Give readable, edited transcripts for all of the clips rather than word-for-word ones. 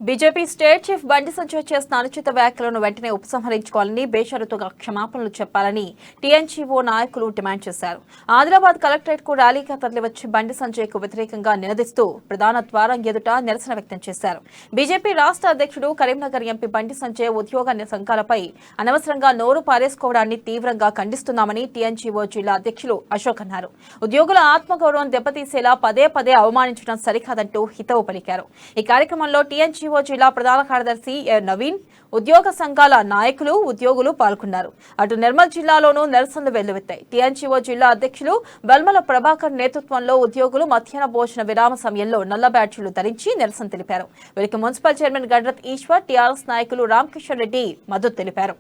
BJP state chief Bandi Sanjay చేసిన అనుచిత వ్యాఖ్యలను వెంటనే ఉపసంహరించుకోవాలని బేషరతుగా క్షమాపణలు చెప్పాలని టీఎన్జీఓ నాయకులు డిమాండ్ చేశారు. ఆదిలాబాద్ కలెక్టరేట్ కు ర్యాలీగా తరలివచ్చి బండి సంజయ్ కు వ్యతిరేకంగా నినదిస్తూ ప్రధాన ద్వారం ఎదుట నిరసన వ్యక్తం చేశారు. బీజేపీ రాష్ట్ర అధ్యక్షుడు కరీంనగర్ ఎంపీ బండి సంజయ్ ఉద్యోగ సంఘాలపై అనవసరంగా నోరు పారేసుకోవడాన్ని తీవ్రంగా ఖండిస్తున్నామని టీఎన్జీఓ జిల్లా అధ్యక్షులు అశోక్ అన్నారు. ఉద్యోగుల ఆత్మగౌరవం దెబ్బతీసేలా పదే పదే అవమానించడం సరికాదంటూ హితవు పలికారు. ఈ కార్యక్రమంలో టీఎన్జీఓ జిల్లా ప్రధాన కార్యదర్శి నవీన్, ఉద్యోగ సంఘాల నాయకులు, ఉద్యోగులు పాల్గొన్నారు. అటు నిర్మల్ జిల్లాలోనూ నిరసనలు వెల్లువెత్తాయి. టీఎన్జీఓ జిల్లా అధ్యక్షులు బల్మల ప్రభాకర్ నేతృత్వంలో ఉద్యోగులు మధ్యాహ్న భోజన విరామ సమయంలో నల్ల బ్యాడ్జీలు ధరించి నిరసన తెలిపారు. వీరికి మున్సిపల్ చైర్మన్ గడ్రత్ ఈశ్వర్, టీఆర్ఎస్ నాయకులు రామకిషన్ రెడ్డి మద్దతు తెలిపారు.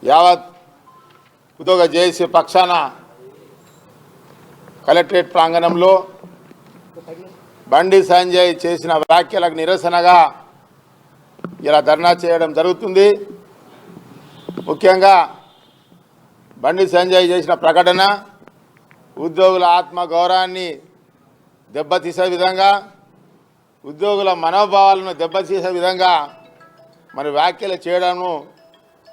యావత్ ఉద్యోగ జేఏసీ పక్షాన కలెక్టరేట్ ప్రాంగణంలో బండి సంజయ్ చేసిన వ్యాఖ్యలకు నిరసనగా ఇలా ధర్నా చేయడం జరుగుతుంది. ముఖ్యంగా బండి సంజయ్ చేసిన ప్రకటన ఉద్యోగుల ఆత్మగౌరవాన్ని దెబ్బతీసే విధంగా, ఉద్యోగుల మనోభావాలను దెబ్బతీసే విధంగా మరి వ్యాఖ్యలు చేయడము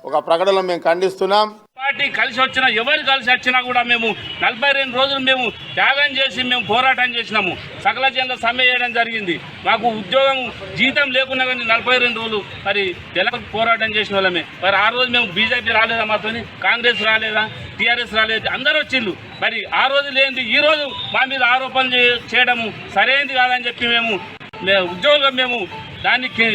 ఒక ప్రకటనలో మేము ఖండిస్తున్నాం. పార్టీ కలిసి వచ్చినా, ఎవరు కలిసి వచ్చినా కూడా మేము 42 రోజులు మేము త్యాగం చేసి మేము పోరాటం చేసినాము. సకల జనుల సమ్మె చేయడం జరిగింది. మాకు ఉద్యోగం జీతం లేకున్నా కానీ 42 రోజులు మరి తెలంగాణ పోరాటం చేసిన వాళ్ళమే. మరి ఆ రోజు మేము బీజేపీ రాలేదా, మాతో కాంగ్రెస్ రాలేదా, టీఆర్ఎస్ రాలేదు, అందరూ వచ్చిళ్ళు. మరి ఆ రోజు లేనిది ఈ రోజు మా మీద ఆరోపణలు చేయడము సరైనది కాదని చెప్పి మేము ఉద్యోగులుగా మేము దానికి